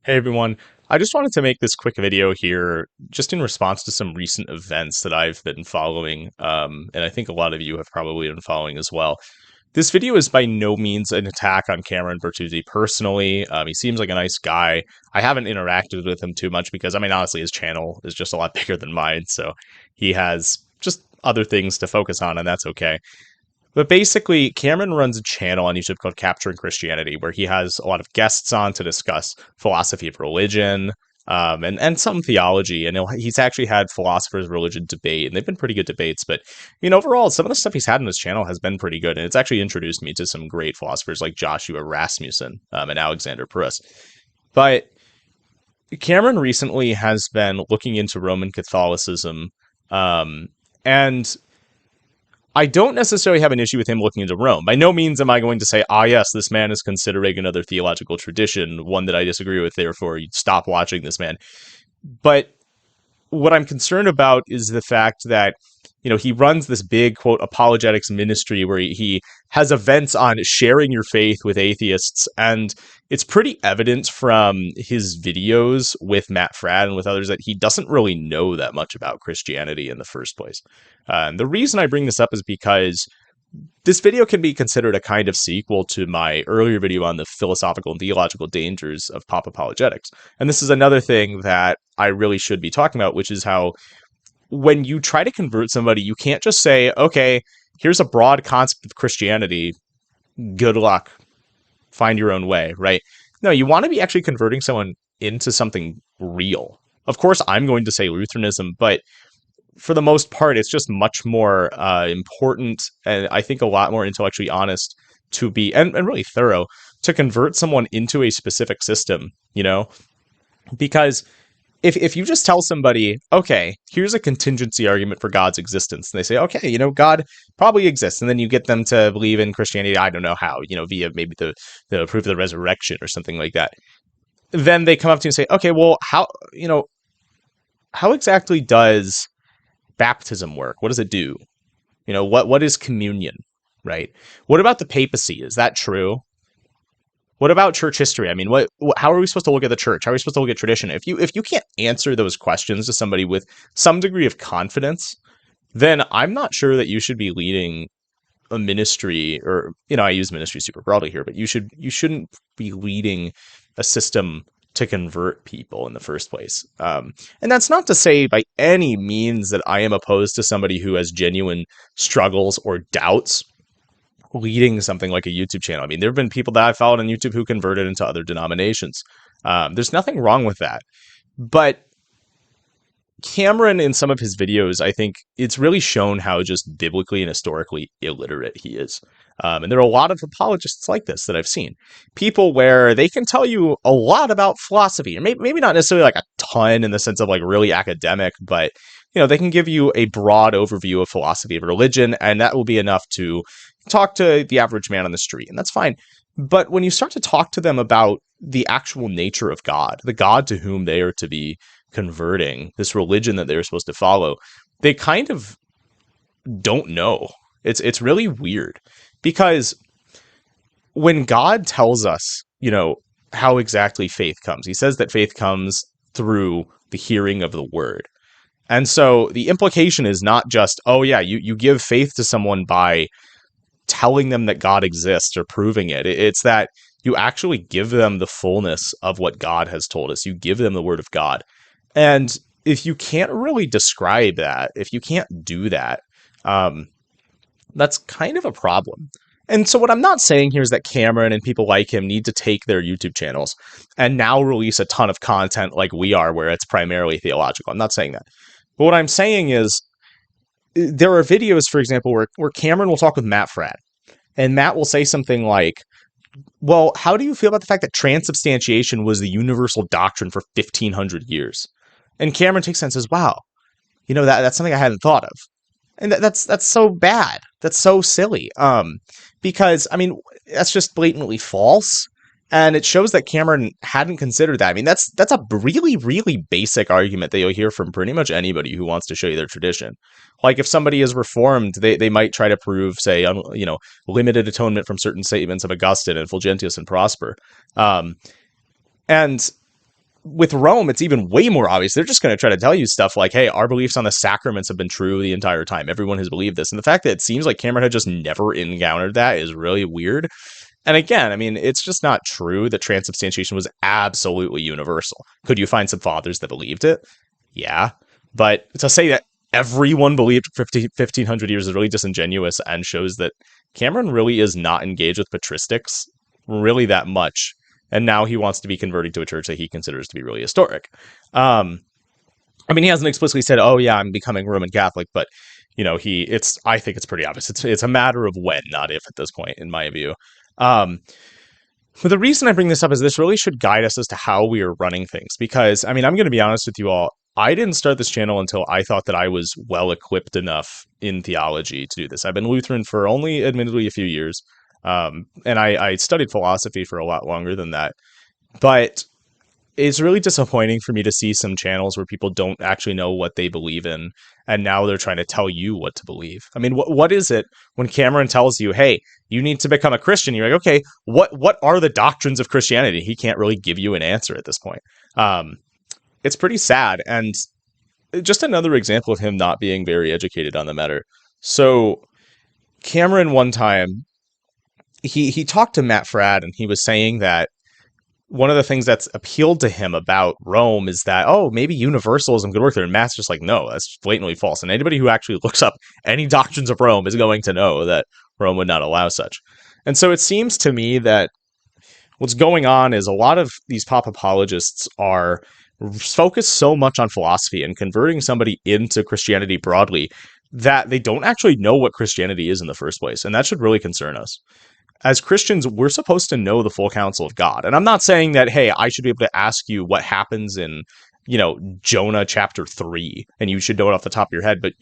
Hey everyone, I just wanted to make this quick video here just in response to some recent events that I've been following, and I think a lot of you have probably been following as well. This video is by no means an attack on Cameron Bertuzzi personally. He seems like a nice guy. I haven't interacted with him too much because, honestly, his channel is just a lot bigger than mine, so he has just other things to focus on, and that's okay. But basically, Cameron runs a channel on YouTube called Capturing Christianity, where he has a lot of guests on to discuss philosophy of religion, and some theology. And he's actually had philosophers of religion debate, and they've been pretty good debates. But overall, some of the stuff he's had on his channel has been pretty good, and it's actually introduced me to some great philosophers like Joshua Rasmussen and Alexander Pruss. But Cameron recently has been looking into Roman Catholicism, and I don't necessarily have an issue with him looking into Rome. By no means am I going to say, yes, this man is considering another theological tradition, one that I disagree with, therefore you stop watching this man. But what I'm concerned about is the fact that, he runs this big, quote, apologetics ministry where he has events on sharing your faith with atheists, and it's pretty evident from his videos with Matt Fradd and with others that he doesn't really know that much about Christianity in the first place. And the reason I bring this up is because this video can be considered a kind of sequel to my earlier video on the philosophical and theological dangers of pop apologetics. And this is another thing that I really should be talking about, which is how when you try to convert somebody, you can't just say, okay, here's a broad concept of Christianity. Good luck. Find your own way, right? No, you want to be actually converting someone into something real. Of course, I'm going to say Lutheranism, but for the most part, it's just much more important and I think a lot more intellectually honest to be, and really thorough, to convert someone into a specific system, Because if you just tell somebody, okay, here's a contingency argument for God's existence, and they say, okay, God probably exists, and then you get them to believe in Christianity, I don't know how, via maybe the proof of the resurrection or something like that. Then they come up to you and say, okay, well, how exactly does baptism work? What does it do? What is communion, right? What about the papacy? Is that true? What about church history? How are we supposed to look at the church? How are we supposed to look at tradition? If you can't answer those questions to somebody with some degree of confidence, then I'm not sure that you should be leading a ministry, or I use ministry super broadly here, but you shouldn't be leading a system to convert people in the first place. And that's not to say by any means that I am opposed to somebody who has genuine struggles or doubts leading something like a YouTube channel. There have been people that I've followed on YouTube who converted into other denominations. There's nothing wrong with that. But Cameron, in some of his videos, I think it's really shown how just biblically and historically illiterate he is. And there are a lot of apologists like this that I've seen. People where they can tell you a lot about philosophy, or maybe not necessarily like a ton in the sense of like really academic, but they can give you a broad overview of philosophy of religion, and that will be enough to talk to the average man on the street, and that's fine. But when you start to talk to them about the actual nature of God, the God to whom they are to be converting, this religion that they're supposed to follow, they kind of don't know. It's really weird, because when God tells us, how exactly faith comes, he says that faith comes through the hearing of the word. And so the implication is not just, oh yeah, you give faith to someone by telling them that God exists or proving it. It's that you actually give them the fullness of what God has told us. You give them the word of God. And if you can't really describe that, if you can't do that, that's kind of a problem. And so what I'm not saying here is that Cameron and people like him need to take their YouTube channels and now release a ton of content like we are, where it's primarily theological. I'm not saying that. But what I'm saying is there are videos, for example, where Cameron will talk with Matt Fradd, and Matt will say something like, well, how do you feel about the fact that transubstantiation was the universal doctrine for 1,500 years? And Cameron takes that and says, wow, that's something I hadn't thought of. And that's so bad. That's so silly. Because, that's just blatantly false. And it shows that Cameron hadn't considered that. That's a really, really basic argument that you'll hear from pretty much anybody who wants to show you their tradition. Like if somebody is reformed, they might try to prove, say, limited atonement from certain statements of Augustine and Fulgentius and Prosper. And with Rome, it's even way more obvious. They're just going to try to tell you stuff like, hey, our beliefs on the sacraments have been true the entire time. Everyone has believed this. And the fact that it seems like Cameron had just never encountered that is really weird. And again, I mean, it's just not true that transubstantiation was absolutely universal. Could you find some fathers that believed it? Yeah. But to say that everyone believed 1500 years is really disingenuous and shows that Cameron really is not engaged with patristics really that much. And now he wants to be converting to a church that he considers to be really historic. I mean, he hasn't explicitly said, "Oh yeah, I'm becoming Roman Catholic," but I think it's pretty obvious. It's a matter of when, not if, at this point, in my view. Um, but the reason I bring this up is this really should guide us as to how we are running things. Because, I mean, I'm going to be honest with you all. I didn't start this channel until I thought that I was well equipped enough in theology to do this. I've been Lutheran for only, admittedly, a few years. And I studied philosophy for a lot longer than that. But it's really disappointing for me to see some channels where people don't actually know what they believe in, and now they're trying to tell you what to believe. I mean, what is it when Cameron tells you, "Hey, you need to become a Christian"? You're like, "Okay, what are the doctrines of Christianity?" He can't really give you an answer at this point. It's pretty sad, and just another example of him not being very educated on the matter. So, Cameron one time he talked to Matt Fradd, and he was saying that one of the things that's appealed to him about Rome is that, oh, maybe universalism could work there. And Matt's just like, no, that's blatantly false. And anybody who actually looks up any doctrines of Rome is going to know that Rome would not allow such. And so it seems to me that what's going on is a lot of these pop apologists are focused so much on philosophy and converting somebody into Christianity broadly that they don't actually know what Christianity is in the first place. And that should really concern us. As Christians, we're supposed to know the full counsel of God. And I'm not saying that, hey, I should be able to ask you what happens in, Jonah chapter 3, and you should know it off the top of your head, but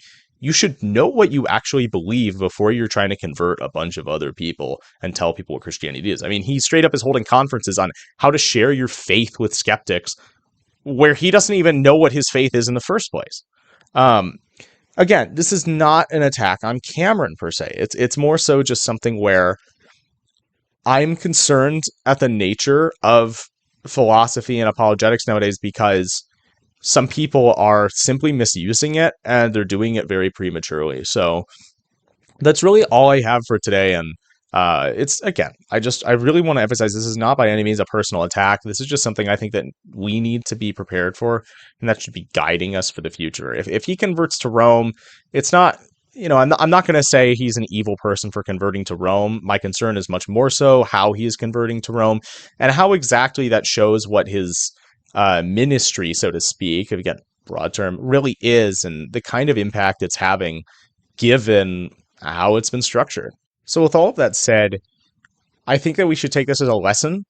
you should know what you actually believe before you're trying to convert a bunch of other people and tell people what Christianity is. I mean, he straight up is holding conferences on how to share your faith with skeptics where he doesn't even know what his faith is in the first place. Again, this is not an attack on Cameron per se. It's more so just something where I'm concerned at the nature of philosophy and apologetics nowadays because some people are simply misusing it and they're doing it very prematurely. So that's really all I have for today. And it's, again, I really want to emphasize this is not by any means a personal attack. This is just something I think that we need to be prepared for, and that should be guiding us for the future. If he converts to Rome, it's not, I'm not going to say he's an evil person for converting to Rome. My concern is much more so how he is converting to Rome and how exactly that shows what his ministry, so to speak, again, broad term, really is and the kind of impact it's having given how it's been structured. So with all of that said, I think that we should take this as a lesson,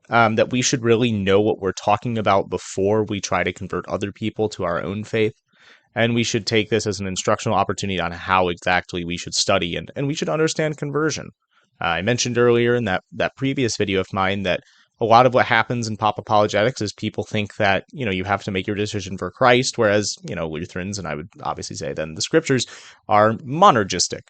that we should really know what we're talking about before we try to convert other people to our own faith. And we should take this as an instructional opportunity on how exactly we should study and we should understand conversion. I mentioned earlier in that previous video of mine that a lot of what happens in pop apologetics is people think that, you have to make your decision for Christ, whereas, Lutherans, and I would obviously say then the scriptures, are monergistic.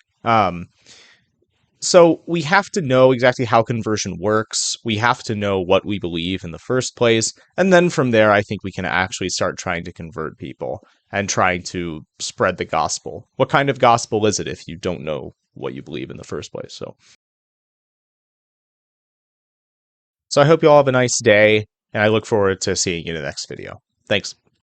So we have to know exactly how conversion works. We have to know what we believe in the first place. And then from there, I think we can actually start trying to convert people and trying to spread the gospel. What kind of gospel is it if you don't know what you believe in the first place? So I hope you all have a nice day, and I look forward to seeing you in the next video. Thanks.